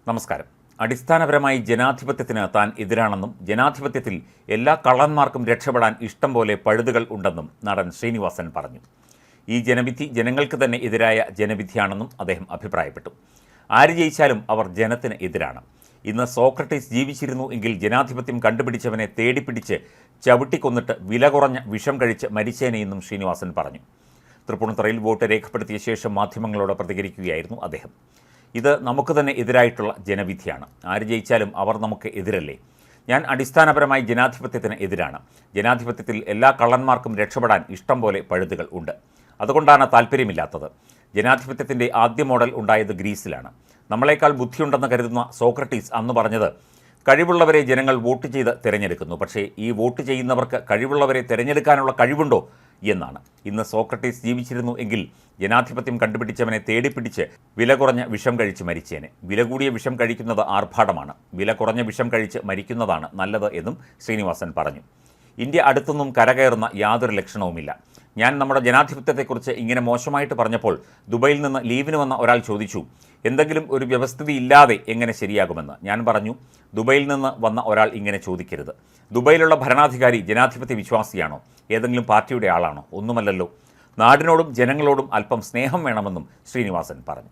നമസ്കാരം. അടിസ്ഥാനപരമായി ജനാധിപത്യത്തിന് താൻ എതിരാണെന്നും ജനാധിപത്യത്തിൽ എല്ലാ കള്ളന്മാർക്കും രക്ഷപ്പെടാൻ ഇഷ്ടം പോലെ പഴുതുകൾ ഉണ്ടെന്നും നടൻ ശ്രീനിവാസൻ പറഞ്ഞു. ഈ ജനവിധി ജനങ്ങൾക്ക് തന്നെ എതിരായ ജനവിധിയാണെന്നും അദ്ദേഹം അഭിപ്രായപ്പെട്ടു. ആര് ജയിച്ചാലും അവർ ജനത്തിന് എതിരാണ്. ഇന്ന് സോക്രട്ടീസ് ജീവിച്ചിരുന്നു എങ്കിൽ ജനാധിപത്യം കണ്ടുപിടിച്ചവനെ തേടിപ്പിടിച്ച് ചവിട്ടിക്കൊന്നിട്ട് വില കുറഞ്ഞ വിഷം കഴിച്ച് മരിച്ചേനെയെന്നും ശ്രീനിവാസൻ പറഞ്ഞു. തൃപ്പൂണിത്തുറയിൽ വോട്ട് രേഖപ്പെടുത്തിയ ശേഷം മാധ്യമങ്ങളോട് പ്രതികരിക്കുകയായിരുന്നു അദ്ദേഹം. ഇത് നമുക്ക് തന്നെ എതിരായിട്ടുള്ള ജനവിധിയാണ്. ആര് ജയിച്ചാലും അവർ നമുക്ക് എതിരല്ലേ? ഞാൻ അടിസ്ഥാനപരമായി ജനാധിപത്യത്തിന് എതിരാണ്. ജനാധിപത്യത്തിൽ എല്ലാ കള്ളന്മാർക്കും രക്ഷപ്പെടാൻ ഇഷ്ടം പോലെ പഴുതുകൾ ഉണ്ട്. അതുകൊണ്ടാണ് താല്പര്യമില്ലാത്തത്. ജനാധിപത്യത്തിൻ്റെ ആദ്യ മോഡൽ ഉണ്ടായത് ഗ്രീസിലാണ്. നമ്മളെക്കാൾ ബുദ്ധിയുണ്ടെന്ന് കരുതുന്ന സോക്രട്ടീസ് അന്ന് പറഞ്ഞത് കഴിവുള്ളവരെ ജനങ്ങൾ വോട്ട് ചെയ്ത് തിരഞ്ഞെടുക്കുന്നു, പക്ഷേ ഈ വോട്ട് ചെയ്യുന്നവർക്ക് കഴിവുള്ളവരെ തിരഞ്ഞെടുക്കാനുള്ള കഴിവുണ്ടോ എന്നാണ്. ഇന്ന് സോക്രട്ടീസ് ജീവിച്ചിരുന്നു എങ്കിൽ ജനാധിപത്യം കണ്ടുപിടിച്ചവനെ തേടിപ്പിടിച്ച് വില കുറഞ്ഞ വിഷം കഴിച്ച് മരിച്ചേനെ. വില കൂടിയ വിഷം കഴിക്കുന്നത് ആർഭാടമാണ്. വില കുറഞ്ഞ വിഷം കഴിച്ച് മരിക്കുന്നതാണ് നല്ലത് എന്നും ശ്രീനിവാസൻ പറഞ്ഞു. ഇന്ത്യ അടുത്തൊന്നും കരകയറുന്ന യാതൊരു ലക്ഷണവുമില്ല. ഞാൻ നമ്മുടെ ജനാധിപത്യത്തെക്കുറിച്ച് ഇങ്ങനെ മോശമായിട്ട് പറഞ്ഞപ്പോൾ ദുബൈയിൽ നിന്ന് ലീവിന് വന്ന ഒരാൾ ചോദിച്ചു, എന്തെങ്കിലും ഒരു വ്യവസ്ഥിതി ഇല്ലാതെ എങ്ങനെ ശരിയാകുമെന്ന്. ഞാൻ പറഞ്ഞു, ദുബൈയിൽ നിന്ന് വന്ന ഒരാൾ ഇങ്ങനെ ചോദിക്കരുത്. ദുബൈയിലുള്ള ഭരണാധികാരി ജനാധിപത്യ വിശ്വാസിയാണോ? ഏതെങ്കിലും പാർട്ടിയുടെ ആളാണോ? ഒന്നുമല്ലല്ലോ. നാടിനോടും ജനങ്ങളോടും അല്പം സ്നേഹം വേണമെന്നും ശ്രീനിവാസൻ പറഞ്ഞു.